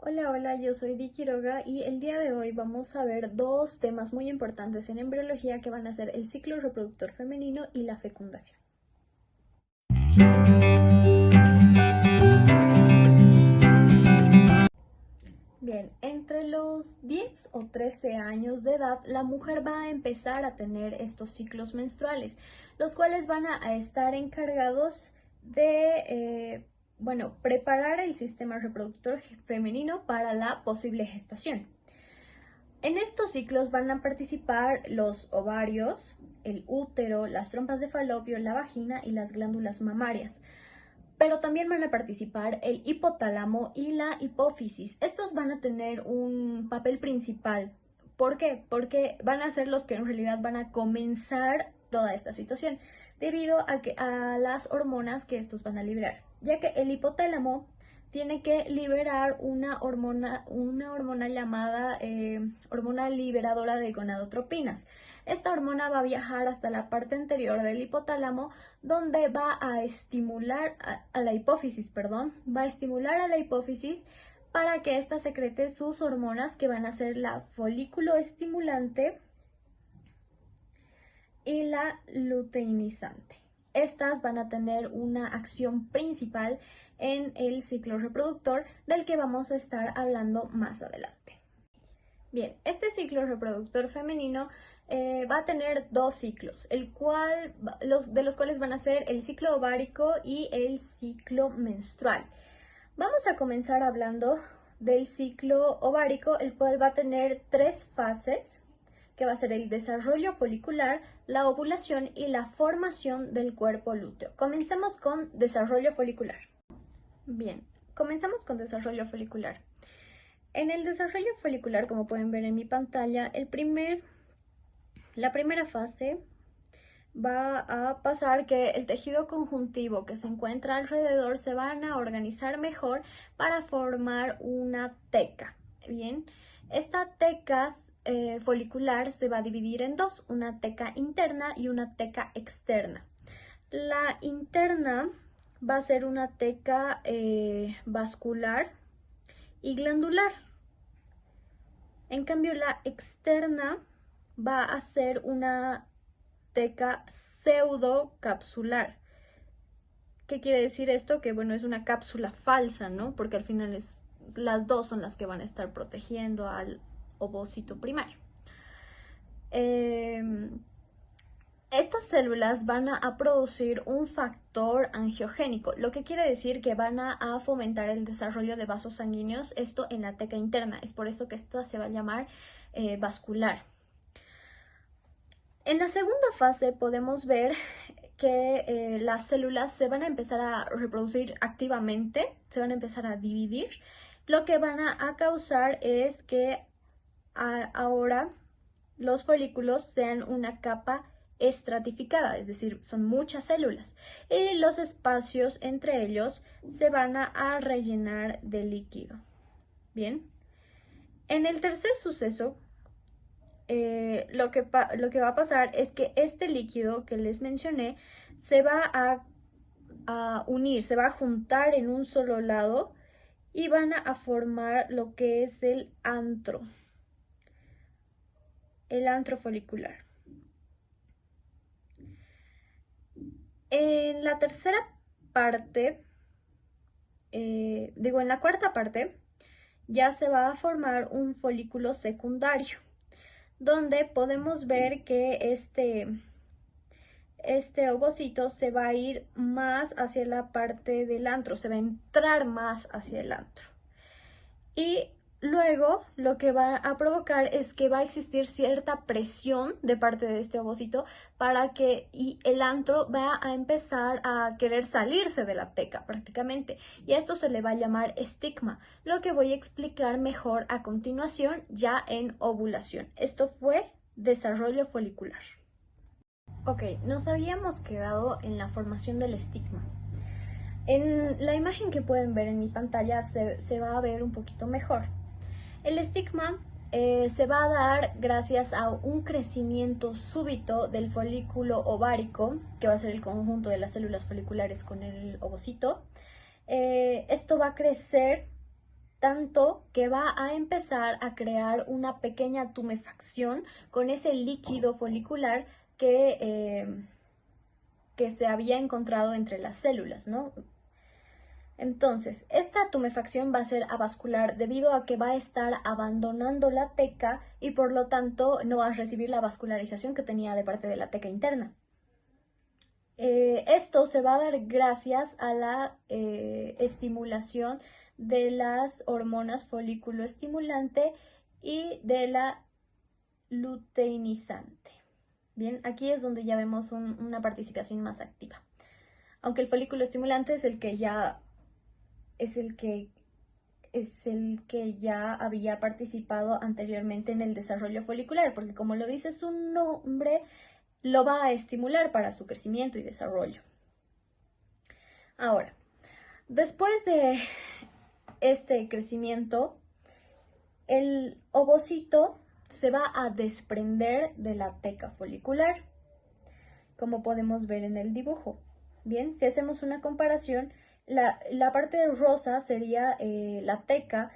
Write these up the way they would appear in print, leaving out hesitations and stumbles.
Hola, hola, yo soy Di Quiroga y el día de hoy vamos a ver dos temas muy importantes en embriología que van a ser el ciclo reproductor femenino y la fecundación. Bien, entre los 10 o 13 años de edad, la mujer va a empezar a tener estos ciclos menstruales, los cuales van a estar encargados de, preparar el sistema reproductor femenino para la posible gestación. En estos ciclos van a participar los ovarios, el útero, las trompas de falopio, la vagina y las glándulas mamarias. Pero también van a participar el hipotálamo y la hipófisis. Estos van a tener un papel principal. ¿Por qué? Porque van a ser los que en realidad van a comenzar toda esta situación, debido a las hormonas que estos van a liberar, ya que el hipotálamo tiene que liberar una hormona llamada hormona liberadora de gonadotropinas. Esta hormona va a viajar hasta la parte anterior del hipotálamo, donde va a estimular a la hipófisis, va a estimular a la hipófisis para que ésta secrete sus hormonas, que van a ser la folículo estimulante y la luteinizante. Estas van a tener una acción principal en el ciclo reproductor, del que vamos a estar hablando más adelante. Bien, este ciclo reproductor femenino va a tener dos ciclos, de los cuales van a ser el ciclo ovárico y el ciclo menstrual. Vamos a comenzar hablando del ciclo ovárico, el cual va a tener tres fases, que va a ser el desarrollo folicular, la ovulación y la formación del cuerpo lúteo. Comencemos con desarrollo folicular. Bien, comenzamos con desarrollo folicular. En el desarrollo folicular, como pueden ver en mi pantalla, la primera fase va a pasar que el tejido conjuntivo que se encuentra alrededor se van a organizar mejor para formar una teca. Bien, esta teca folicular se va a dividir en dos, una teca interna y una teca externa. La interna va a ser una teca vascular y glandular. En cambio, la externa va a ser una teca pseudocapsular. ¿Qué quiere decir esto? Que bueno, es una cápsula falsa, ¿no? Porque al final las dos son las que van a estar protegiendo al ovocito primario. Estas células van a producir un factor angiogénico, lo que quiere decir que van a fomentar el desarrollo de vasos sanguíneos, esto en la teca interna. Es por eso que esta se va a llamar vascular. En la segunda fase podemos ver que las células se van a empezar a reproducir activamente, se van a empezar a dividir. Lo que van a causar es que ahora los folículos sean una capa estratificada, es decir, son muchas células, y los espacios entre ellos se van a rellenar de líquido. Bien, en el tercer suceso, lo que va a pasar es que este líquido que les mencioné se va a unir, se va a juntar en un solo lado y van a formar lo que es el antro folicular. En la tercera parte, en la cuarta parte, ya se va a formar un folículo secundario, donde podemos ver que este ovocito se va a ir más hacia la parte del antro, se va a entrar más hacia el antro. Y luego lo que va a provocar es que va a existir cierta presión de parte de este ovocito para que el antro va a empezar a querer salirse de la teca prácticamente. Y a esto se le va a llamar estigma, lo que voy a explicar mejor a continuación ya en ovulación. Esto fue desarrollo folicular. Ok, nos habíamos quedado en la formación del estigma. En la imagen que pueden ver en mi pantalla se va a ver un poquito mejor. El estigma se va a dar gracias a un crecimiento súbito del folículo ovárico, que va a ser el conjunto de las células foliculares con el ovocito. Esto va a crecer tanto que va a empezar a crear una pequeña tumefacción con ese líquido folicular que se había encontrado entre las células, ¿no? Entonces, esta tumefacción va a ser avascular debido a que va a estar abandonando la teca y por lo tanto no va a recibir la vascularización que tenía de parte de la teca interna. Esto se va a dar gracias a la estimulación de las hormonas folículo estimulante y de la luteinizante. Bien, aquí es donde ya vemos una participación más activa. Aunque el folículo estimulante es el que ya había participado anteriormente en el desarrollo folicular, porque como lo dice su nombre, lo va a estimular para su crecimiento y desarrollo. Ahora, después de este crecimiento, el ovocito se va a desprender de la teca folicular, como podemos ver en el dibujo. Bien, si hacemos una comparación, la parte rosa sería la teca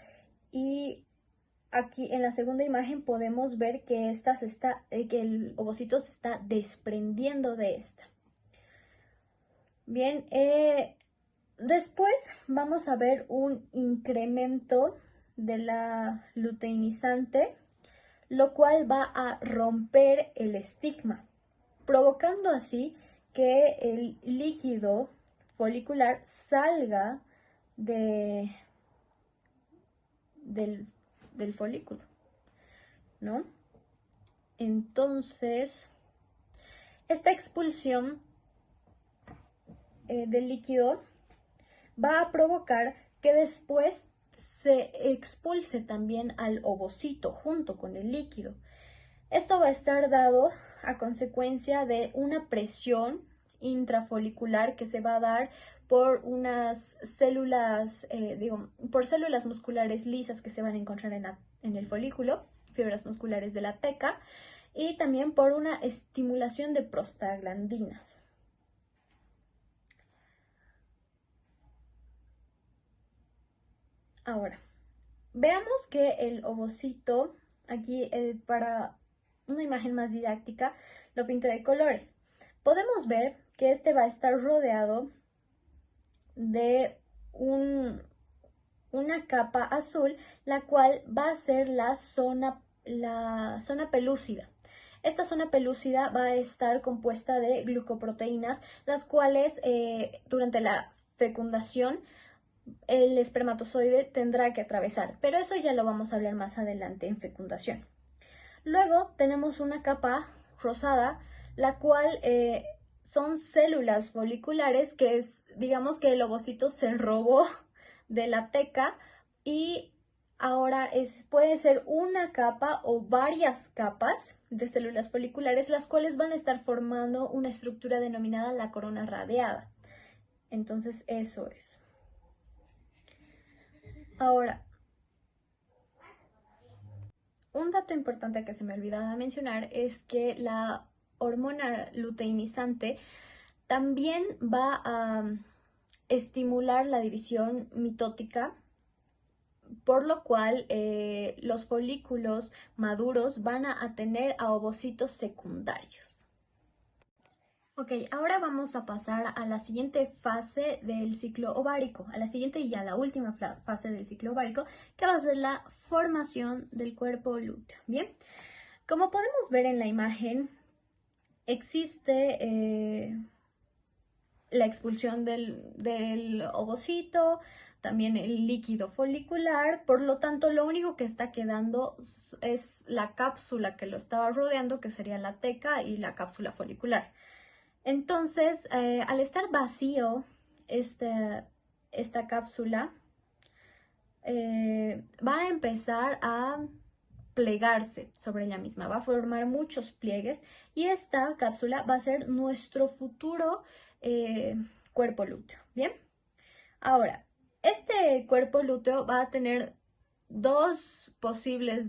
y aquí en la segunda imagen podemos ver que, que el ovocito se está desprendiendo de esta. Bien, después vamos a ver un incremento de la luteinizante, lo cual va a romper el estigma, provocando así que el líquido folicular salga del folículo, ¿no? Entonces, esta expulsión del líquido va a provocar que después se expulse también al ovocito junto con el líquido. Esto va a estar dado a consecuencia de una presión intrafolicular que se va a dar por unas células, por células musculares lisas que se van a encontrar en el folículo, fibras musculares de la teca, y también por una estimulación de prostaglandinas. Ahora, veamos que el ovocito, aquí para una imagen más didáctica, lo pinté de colores. Podemos ver que este va a estar rodeado de una capa azul, la cual va a ser la zona pelúcida. Esta zona pelúcida va a estar compuesta de glucoproteínas, las cuales durante la fecundación el espermatozoide tendrá que atravesar, pero eso ya lo vamos a hablar más adelante en fecundación. Luego tenemos una capa rosada, la cual son células foliculares que digamos que el ovocito se robó de la teca y ahora puede ser una capa o varias capas de células foliculares, las cuales van a estar formando una estructura denominada la corona radiada. Entonces eso es. Ahora, un dato importante que se me olvidaba mencionar es que la hormona luteinizante también va a estimular la división mitótica, por lo cual los folículos maduros van a tener a ovocitos secundarios. Ok, ahora vamos a pasar a la siguiente fase del ciclo ovárico, a la siguiente y a la última fase del ciclo ovárico, que va a ser la formación del cuerpo lúteo. Bien, como podemos ver en la imagen, existe la expulsión del ovocito, también el líquido folicular, por lo tanto lo único que está quedando es la cápsula que lo estaba rodeando, que sería la teca y la cápsula folicular. Entonces, al estar vacío esta cápsula, va a empezar a plegarse sobre ella misma, va a formar muchos pliegues y esta cápsula va a ser nuestro futuro cuerpo lúteo. Bien, ahora, este cuerpo lúteo va a tener dos posibles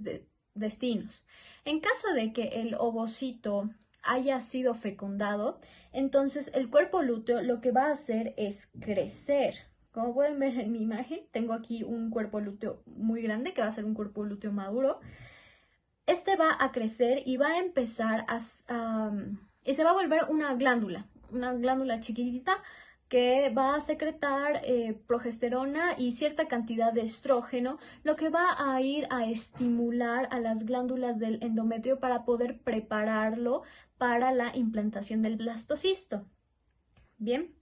destinos. En caso de que el ovocito haya sido fecundado, entonces el cuerpo lúteo lo que va a hacer es crecer. Como pueden ver en mi imagen, tengo aquí un cuerpo lúteo muy grande, que va a ser un cuerpo lúteo maduro. Este va a crecer y va a empezar y se va a volver una glándula chiquitita que va a secretar progesterona y cierta cantidad de estrógeno, lo que va a ir a estimular a las glándulas del endometrio para poder prepararlo para la implantación del blastocisto. Bien,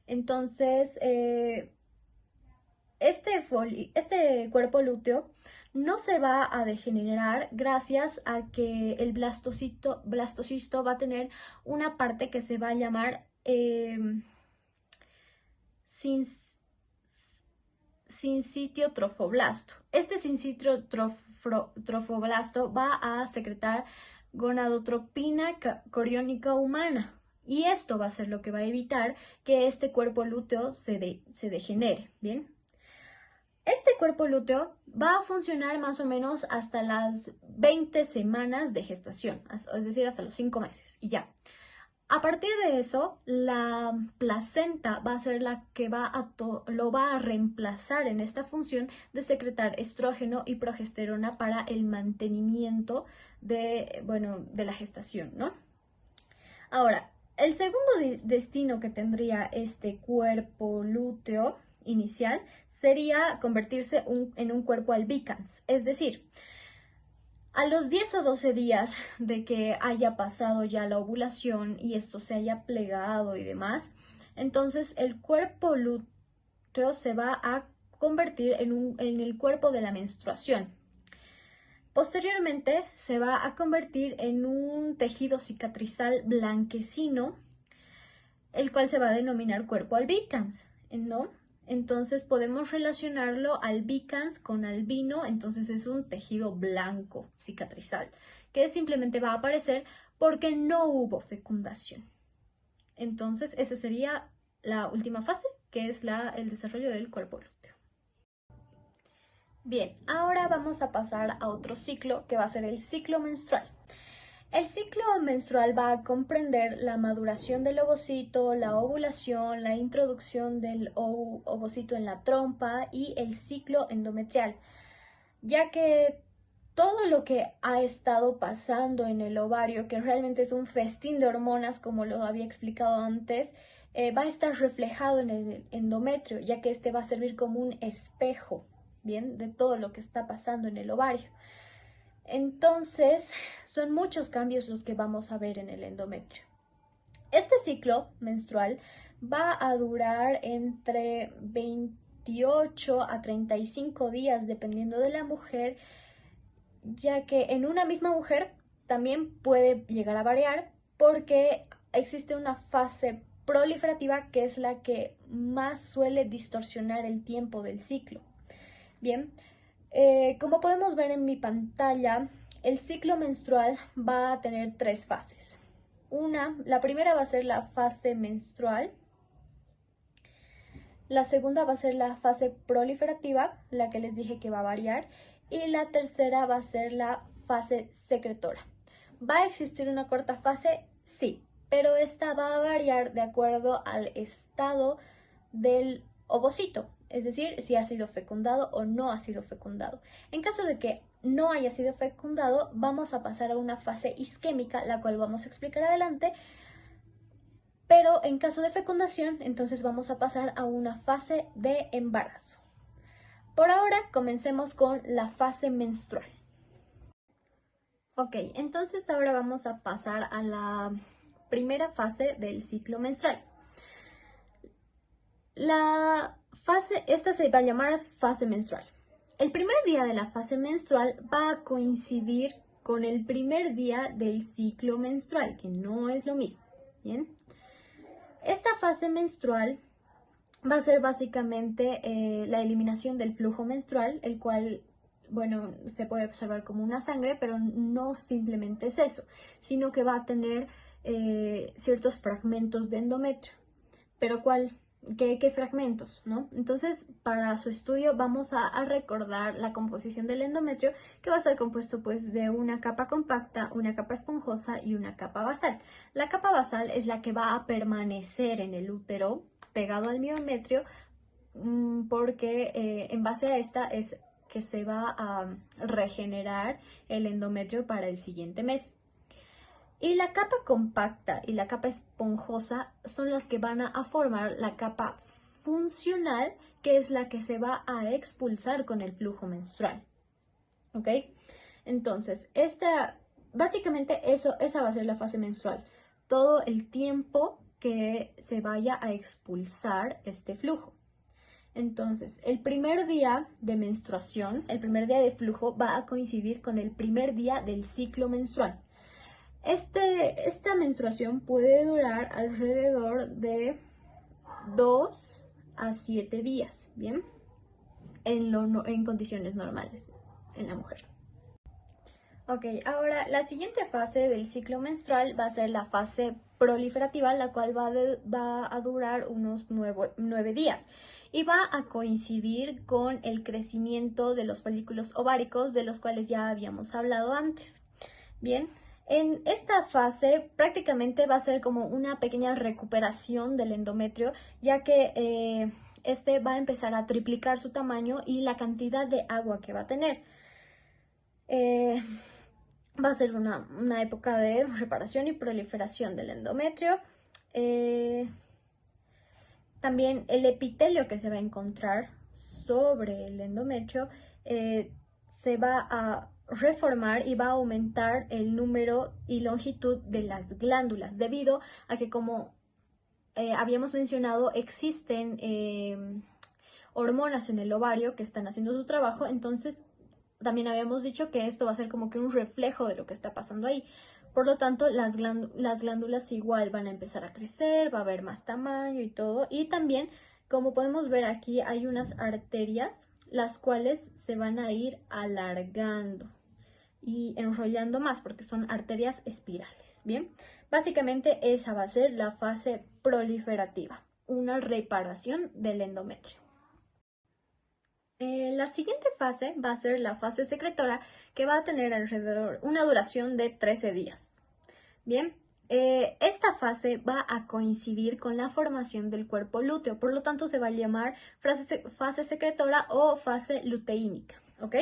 entonces este cuerpo lúteo no se va a degenerar gracias a que el blastocisto va a tener una parte que se va a llamar sincitio trofoblasto. Este sincitio trofoblasto va a secretar gonadotropina coriónica humana. Y esto va a ser lo que va a evitar que este cuerpo lúteo se degenere, ¿bien? Este cuerpo lúteo va a funcionar más o menos hasta las 20 semanas de gestación, es decir, hasta los 5 meses, y ya. A partir de eso, la placenta va a ser la que lo va a reemplazar en esta función de secretar estrógeno y progesterona para el mantenimiento de la gestación, ¿no? Ahora, el segundo destino que tendría este cuerpo lúteo inicial sería convertirse en un cuerpo albicans, es decir, a los 10 o 12 días de que haya pasado ya la ovulación y esto se haya plegado y demás, entonces el cuerpo lúteo se va a convertir en el cuerpo de la menstruación. Posteriormente se va a convertir en un tejido cicatrizal blanquecino, el cual se va a denominar cuerpo albicans, ¿no? Entonces podemos relacionarlo albicans con albino, entonces es un tejido blanco cicatrizal, que simplemente va a aparecer porque no hubo fecundación. Entonces esa sería la última fase, que es el desarrollo del cuerpo lúteo. Bien, ahora vamos a pasar a otro ciclo, que va a ser el ciclo menstrual. El ciclo menstrual va a comprender la maduración del ovocito, la ovulación, la introducción del ovocito en la trompa y el ciclo endometrial, ya que todo lo que ha estado pasando en el ovario, que realmente es un festín de hormonas, como lo había explicado antes, va a estar reflejado en el endometrio, ya que este va a servir como un espejo, ¿bien?, de todo lo que está pasando en el ovario. Entonces, son muchos cambios los que vamos a ver en el endometrio. Este ciclo menstrual va a durar entre 28 a 35 días, dependiendo de la mujer, ya que en una misma mujer también puede llegar a variar porque existe una fase proliferativa que es la que más suele distorsionar el tiempo del ciclo. Bien, como podemos ver en mi pantalla, el ciclo menstrual va a tener 3 fases. La primera va a ser la fase menstrual, la segunda va a ser la fase proliferativa, la que les dije que va a variar, y la tercera va a ser la fase secretora. ¿Va a existir una cuarta fase? Sí, pero esta va a variar de acuerdo al estado del ovocito, es decir, si ha sido fecundado o no ha sido fecundado. En caso de que no haya sido fecundado, vamos a pasar a una fase isquémica, la cual vamos a explicar adelante, pero en caso de fecundación, entonces vamos a pasar a una fase de embarazo. Por ahora, comencemos con la fase menstrual. Ok, entonces ahora vamos a pasar a la primera fase del ciclo menstrual. Esta se va a llamar fase menstrual. El primer día de la fase menstrual va a coincidir con el primer día del ciclo menstrual, que no es lo mismo, ¿bien? Esta fase menstrual va a ser básicamente la eliminación del flujo menstrual, el cual, bueno, se puede observar como una sangre, pero no simplemente es eso, sino que va a tener ciertos fragmentos de endometrio. ¿Pero qué fragmentos, no? Entonces, para su estudio vamos a recordar la composición del endometrio, que va a estar compuesto pues de una capa compacta, una capa esponjosa y una capa basal. La capa basal es la que va a permanecer en el útero pegado al miometrio porque en base a esta es que se va a regenerar el endometrio para el siguiente mes. Y la capa compacta y la capa esponjosa son las que van a formar la capa funcional, que es la que se va a expulsar con el flujo menstrual. ¿Ok? Entonces, básicamente esa va a ser la fase menstrual. Todo el tiempo que se vaya a expulsar este flujo. Entonces, el primer día de menstruación, el primer día de flujo va a coincidir con el primer día del ciclo menstrual. Esta menstruación puede durar alrededor de 2 a 7 días, ¿bien? En condiciones normales en la mujer. Ok, ahora la siguiente fase del ciclo menstrual va a ser la fase proliferativa, la cual va a durar unos 9 días y va a coincidir con el crecimiento de los folículos ováricos, de los cuales ya habíamos hablado antes. Bien, en esta fase prácticamente va a ser como una pequeña recuperación del endometrio, ya que este va a empezar a triplicar su tamaño y la cantidad de agua que va a tener. Va a ser una época de reparación y proliferación del endometrio. También el epitelio que se va a encontrar sobre el endometrio se va a reformar y va a aumentar el número y longitud de las glándulas, debido a que, como habíamos mencionado, existen hormonas en el ovario que están haciendo su trabajo. Entonces también habíamos dicho que esto va a ser como que un reflejo de lo que está pasando ahí. Por lo tanto, las glándulas igual van a empezar a crecer, va a haber más tamaño y todo. Y también, como podemos ver aquí, hay unas arterias, las cuales se van a ir alargando y enrollando más, porque son arterias espirales. Bien, básicamente esa va a ser la fase proliferativa, una reparación del endometrio. La siguiente fase va a ser la fase secretora, que va a tener alrededor una duración de 13 días. Bien, esta fase va a coincidir con la formación del cuerpo lúteo, por lo tanto se va a llamar fase secretora o fase luteínica, ¿ok?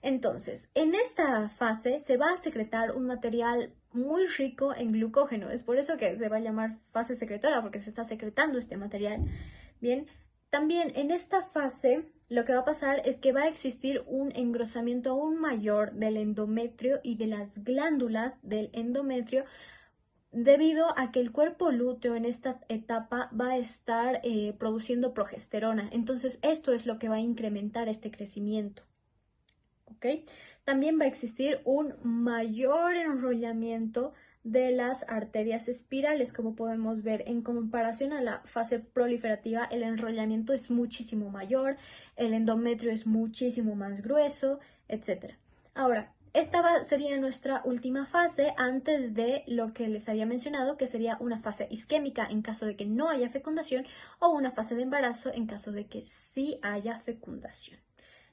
Entonces, en esta fase se va a secretar un material muy rico en glucógeno, es por eso que se va a llamar fase secretora, porque se está secretando este material. Bien, también en esta fase lo que va a pasar es que va a existir un engrosamiento aún mayor del endometrio y de las glándulas del endometrio, debido a que el cuerpo lúteo en esta etapa va a estar produciendo progesterona. Entonces esto es lo que va a incrementar este crecimiento. ¿Ok? También va a existir un mayor enrollamiento de las arterias espirales. Como podemos ver, en comparación a la fase proliferativa, el enrollamiento es muchísimo mayor, el endometrio es muchísimo más grueso, etc. Ahora, esta sería nuestra última fase antes de lo que les había mencionado, que sería una fase isquémica en caso de que no haya fecundación, o una fase de embarazo en caso de que sí haya fecundación.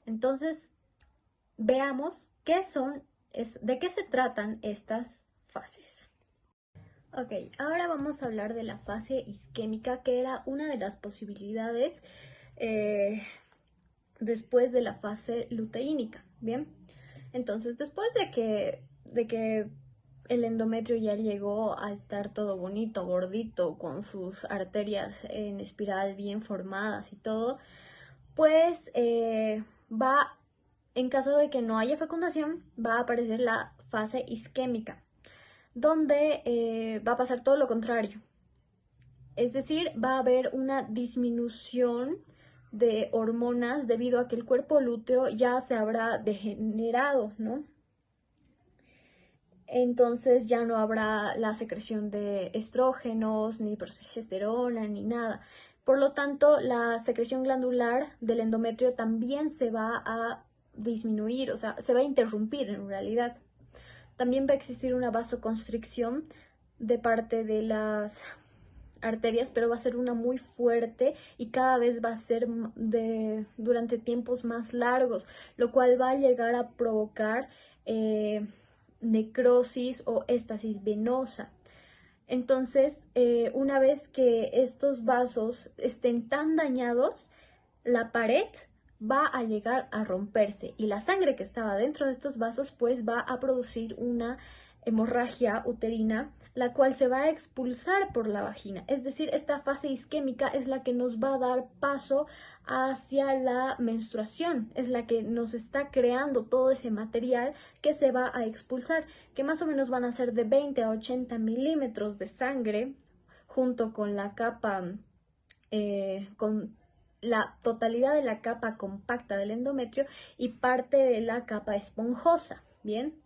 Entonces, veamos de qué se tratan estas fases. Ok, ahora vamos a hablar de la fase isquémica, que era una de las posibilidades después de la fase luteínica. Bien, entonces después de que el endometrio ya llegó a estar todo bonito, gordito, con sus arterias en espiral bien formadas y todo, pues en caso de que no haya fecundación, va a aparecer la fase isquémica, donde va a pasar todo lo contrario. Es decir, va a haber una disminución de hormonas debido a que el cuerpo lúteo ya se habrá degenerado, ¿no? Entonces ya no habrá la secreción de estrógenos, ni progesterona, ni nada. Por lo tanto, la secreción glandular del endometrio también se va a disminuir, o sea, se va a interrumpir en realidad. También va a existir una vasoconstricción de parte de las arterias, pero va a ser una muy fuerte y cada vez va a ser durante tiempos más largos, lo cual va a llegar a provocar necrosis o éstasis venosa. Entonces, una vez que estos vasos estén tan dañados, la pared va a llegar a romperse y la sangre que estaba dentro de estos vasos pues va a producir una hemorragia uterina, la cual se va a expulsar por la vagina. Es decir, esta fase isquémica es la que nos va a dar paso hacia la menstruación, es la que nos está creando todo ese material que se va a expulsar, que más o menos van a ser de 20 a 80 milímetros de sangre, junto con la capa, con la totalidad de la capa compacta del endometrio y parte de la capa esponjosa, ¿bien?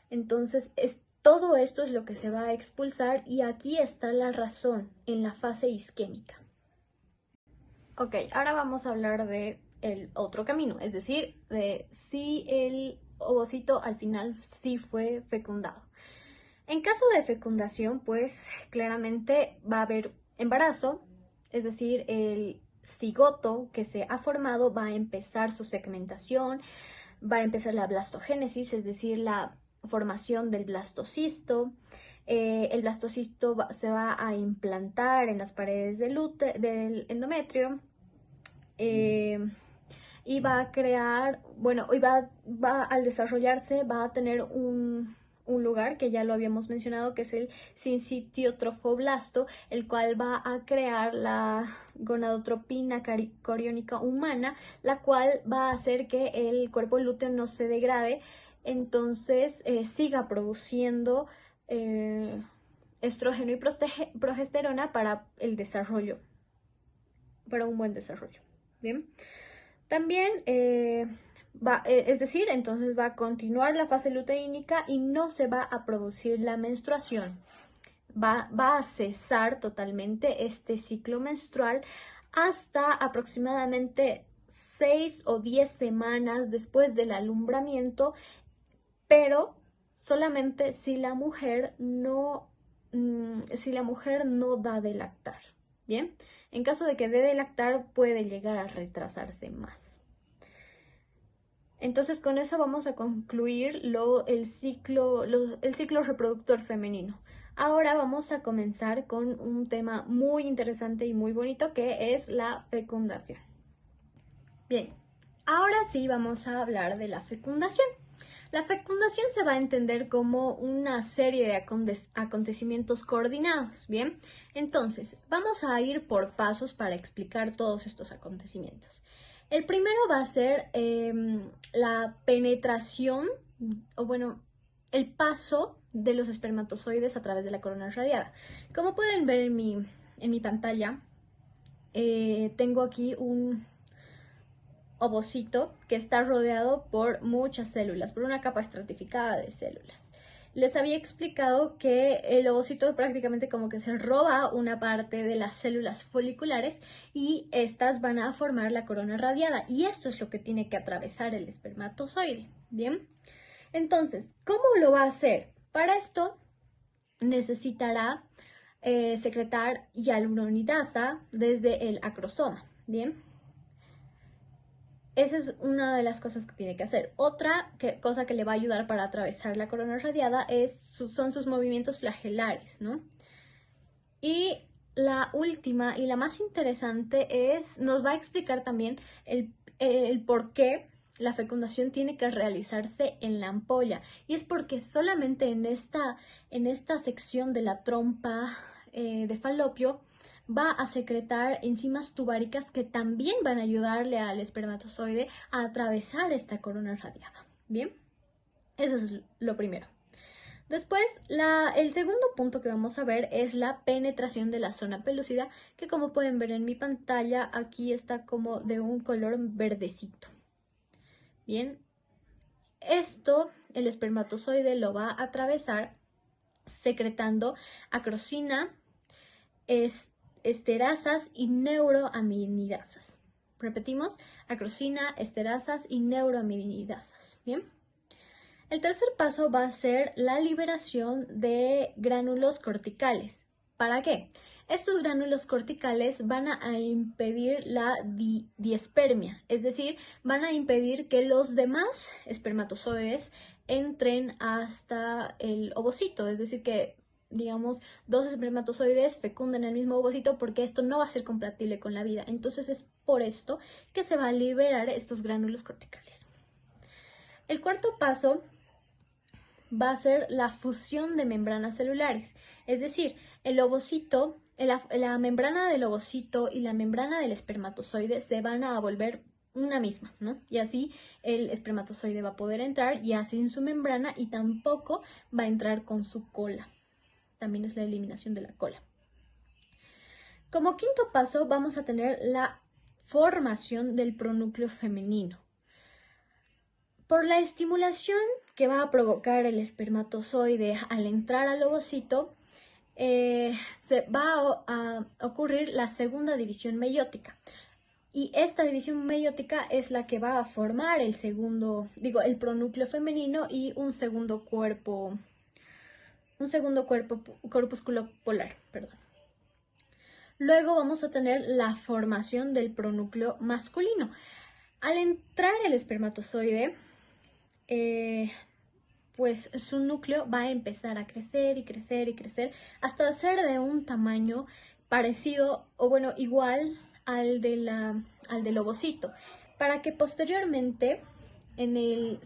Entonces, todo esto es lo que se va a expulsar y aquí está la razón en la fase isquémica. Ok, ahora vamos a hablar de el otro camino, es decir, de si el ovocito al final sí fue fecundado. En caso de fecundación, pues claramente va a haber embarazo, es decir, el cigoto que se ha formado va a empezar su segmentación, va a empezar la blastogénesis, es decir, la formación del blastocisto. El blastocisto se va a implantar en las paredes del endometrio. Y va a crear, bueno, y va al desarrollarse, va a tener un lugar que ya lo habíamos mencionado, que es el sinsitio trofoblasto, el cual va a crear la gonadotropina coriónica humana, la cual va a hacer que el cuerpo lúteo no se degrade, entonces siga produciendo estrógeno y progesterona para el desarrollo, para un buen desarrollo. Bien. También es decir, entonces va a continuar la fase luteínica y no se va a producir la menstruación. Va a cesar totalmente este ciclo menstrual hasta aproximadamente 6 o 10 semanas después del alumbramiento, pero solamente si la mujer no da de lactar. Bien, en caso de que dé de lactar puede llegar a retrasarse más. Entonces con eso vamos a concluir el ciclo reproductor femenino. Ahora vamos a comenzar con un tema muy interesante y muy bonito que es la fecundación. Bien, ahora sí vamos a hablar de la fecundación. La fecundación se va a entender como una serie de acontecimientos coordinados, ¿bien? Entonces, vamos a ir por pasos para explicar todos estos acontecimientos. El primero va a ser la penetración, o bueno, el paso de los espermatozoides a través de la corona radiada. Como pueden ver en mi pantalla, tengo aquí un ovocito que está rodeado por muchas células, por una capa estratificada de células. Les había explicado que el ovocito prácticamente como que se roba una parte de las células foliculares y estas van a formar la corona radiada y esto es lo que tiene que atravesar el espermatozoide. Bien, entonces, ¿cómo lo va a hacer? Para esto necesitará secretar hialuronidasa desde el acrosoma. Bien. Esa es una de las cosas que tiene que hacer. Otra cosa que le va a ayudar para atravesar la corona radiada son sus movimientos flagelares, ¿no? Y la última y la más interesante nos va a explicar también el por qué la fecundación tiene que realizarse en la ampolla. Y es porque solamente en esta sección de la trompa de falopio va a secretar enzimas tubáricas que también van a ayudarle al espermatozoide a atravesar esta corona radiada. Bien, eso es lo primero. Después, el segundo punto que vamos a ver es la penetración de la zona pelúcida, que como pueden ver en mi pantalla, aquí está como de un color verdecito. Bien, esto el espermatozoide lo va a atravesar secretando acrosina, esterasas y neuroaminidasas. Repetimos, acrosina, esterasas y neuroaminidasas. Bien. El tercer paso va a ser la liberación de gránulos corticales. ¿Para qué? Estos gránulos corticales van a impedir la diespermia, es decir, van a impedir que los demás espermatozoides entren hasta el ovocito, es decir, que digamos, dos espermatozoides fecunden el mismo ovocito porque esto no va a ser compatible con la vida. Entonces es por esto que se va a liberar estos gránulos corticales. El cuarto paso va a ser la fusión de membranas celulares, es decir, el ovocito, la membrana del ovocito y la membrana del espermatozoide se van a volver una misma, ¿no? Y así el espermatozoide va a poder entrar ya sin su membrana y tampoco va a entrar con su cola. También es la eliminación de la cola. Como quinto paso vamos a tener la formación del pronúcleo femenino. Por la estimulación que va a provocar el espermatozoide al entrar al ovocito, se va a ocurrir la segunda división meiótica. Y esta división meiótica es la que va a formar el pronúcleo femenino y un segundo corpúsculo polar, perdón. Luego vamos a tener la formación del pronúcleo masculino. Al entrar el espermatozoide, pues su núcleo va a empezar a crecer y crecer y crecer hasta ser de un tamaño parecido o bueno, igual al del ovocito, para que posteriormente en el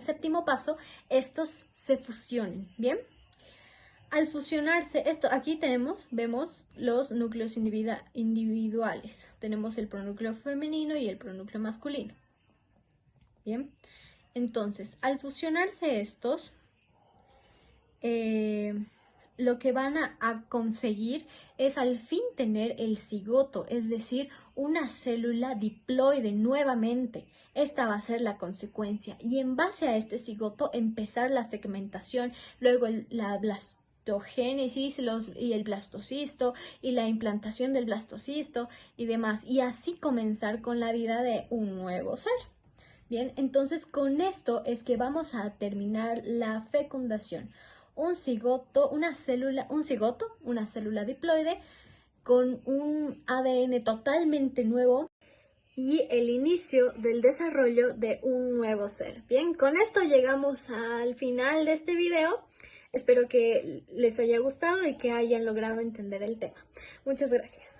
séptimo paso estos se fusionen, ¿bien? Al fusionarse esto, aquí vemos los núcleos individuales. Tenemos el pronúcleo femenino y el pronúcleo masculino. Bien, entonces, al fusionarse estos, lo que van a conseguir es al fin tener el cigoto, es decir, una célula diploide nuevamente. Esta va a ser la consecuencia y en base a este cigoto empezar la segmentación, luego la blastogénesis y el blastocisto y la implantación del blastocisto y demás, y así comenzar con la vida de un nuevo ser. Bien, entonces con esto es que vamos a terminar la fecundación. Un cigoto, una célula diploide con un ADN totalmente nuevo y el inicio del desarrollo de un nuevo ser. Bien, con esto llegamos al final de este video. Espero que les haya gustado y que hayan logrado entender el tema. Muchas gracias.